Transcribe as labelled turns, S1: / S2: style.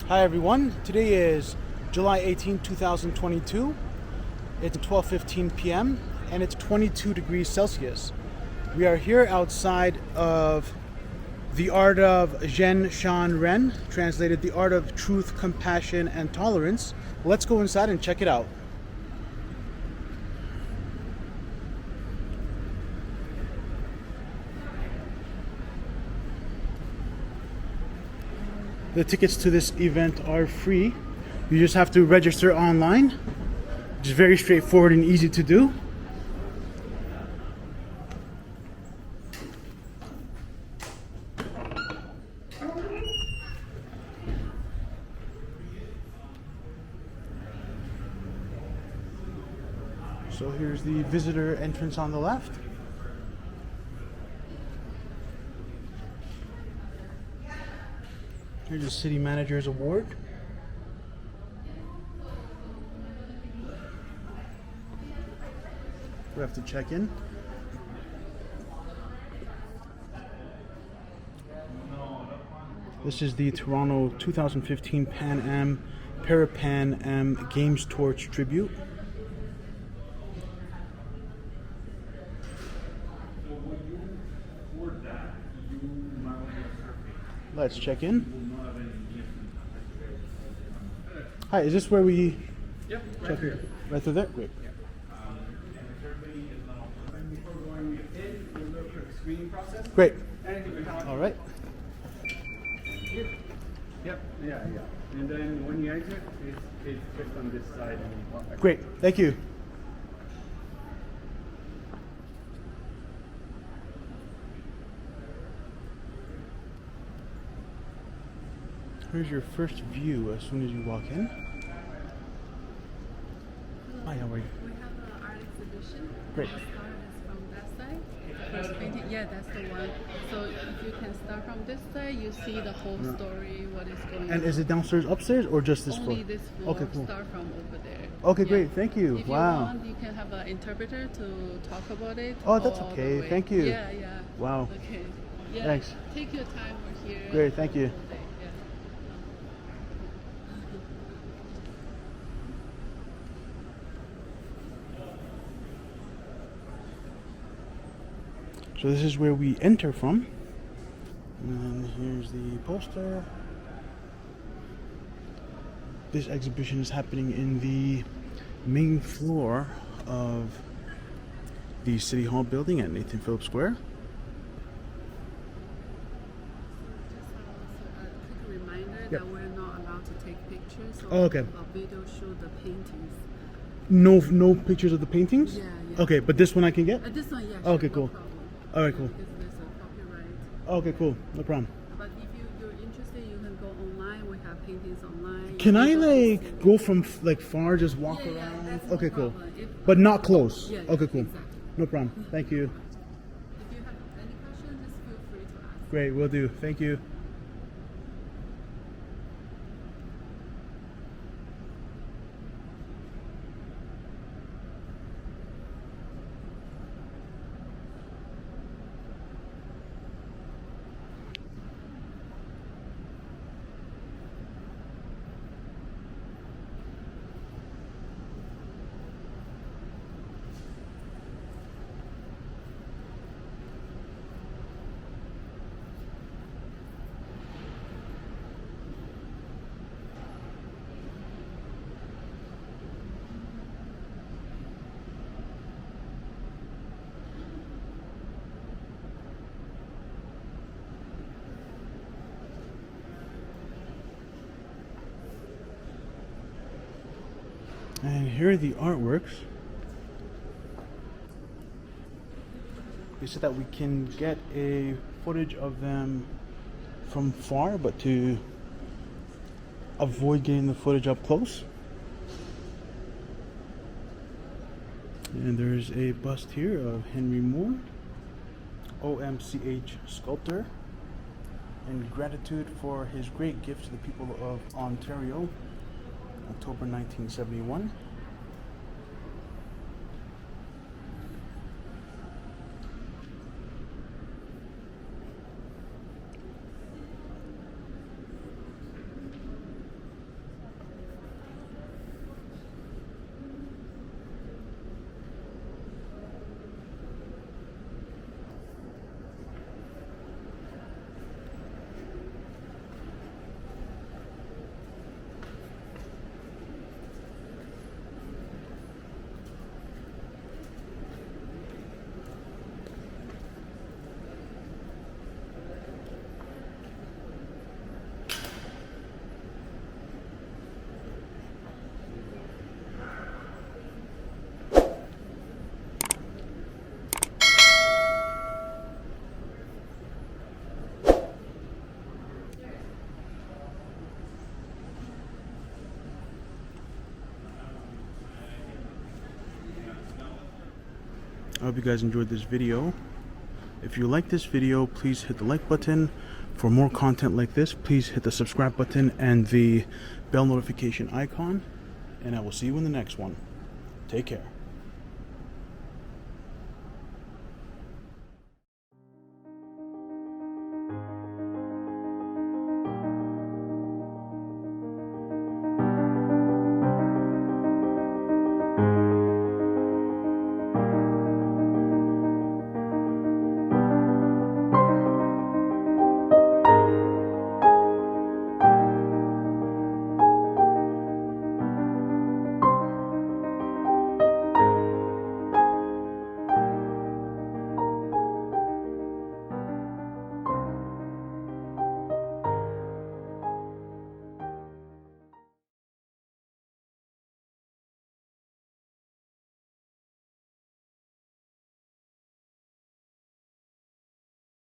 S1: Hi everyone, today is July 18, 2022. It's 12:15 p.m. and it's 22 degrees Celsius. We are here outside of The Art of Zhen Shan Ren, translated The Art of Truth, Compassion, and Tolerance. Let's go inside and check it out. The tickets to this event are free. You just have to register online, which is very straightforward and easy to do. So here's the visitor entrance on the left. Here's the city manager's award. We have to check in. This is the Toronto 2015 Pan Am Parapan Am Games Torch Tribute. Let's check in. Hi, is this where we check in? Right through there? Great.
S2: Before going in, we'll go through a screening process.
S1: Great.
S2: And
S1: All right.
S2: Yep. Yeah. And then when you exit, it's just on this side.
S1: Great. Thank you. Here's your first view as soon as you walk in. Hi, how are you?
S3: We have an art exhibition.
S1: Great.
S3: The start is from that side. The first painting, yeah, that's the one. So if you can start from this side, you see the whole story, what is going on.
S1: And is it downstairs, upstairs, or just this
S3: Only
S1: floor?
S3: this floor.
S1: Okay, cool.
S3: Start from over there.
S1: Okay,
S3: Yeah.
S1: great. Thank you.
S3: If
S1: Wow.
S3: you want, you can have an interpreter to talk about it.
S1: Oh, that's
S3: all the
S1: okay.
S3: way.
S1: Thank you.
S3: Yeah.
S1: Wow.
S3: Okay. Yeah.
S1: Thanks.
S3: Take your time. We're here.
S1: Great, thank you.
S3: all day, yeah.
S1: So this is where we enter from. And here's the poster. This exhibition is happening in the main floor of the City Hall building at Nathan Phillips Square.
S3: Just a quick reminder
S1: Yep.
S3: that we're not allowed to take pictures. So
S1: Oh, okay.
S3: a video show the paintings.
S1: No pictures of the paintings?
S3: Yeah.
S1: Okay, but this one I can get?
S3: This one, yeah.
S1: Okay,
S3: sure,
S1: cool.
S3: No problem.
S1: All right, cool.
S3: Because there's a copyright.
S1: Okay, cool. No problem.
S3: But if you're interested, you can go online. We have paintings online.
S1: Can I
S3: You
S1: like go from like far, just walk
S3: Yeah,
S1: around?
S3: that's no
S1: Okay, cool.
S3: problem. If-
S1: But not close.
S3: Yeah,
S1: Okay, cool.
S3: exactly.
S1: No problem. Thank you.
S3: If you have any questions, just feel free to ask.
S1: Great, will do. Thank you. And here are the artworks. They said that we can get a footage of them from far, but to avoid getting the footage up close. And there's a bust here of Henry Moore, OMCH sculptor, in gratitude for his great gift to the people of Ontario, October 1971. I hope you guys enjoyed this video. If you like this video, please hit the like button. For more content like this, please hit the subscribe button and the bell notification icon. And I will see you in the next one. Take care.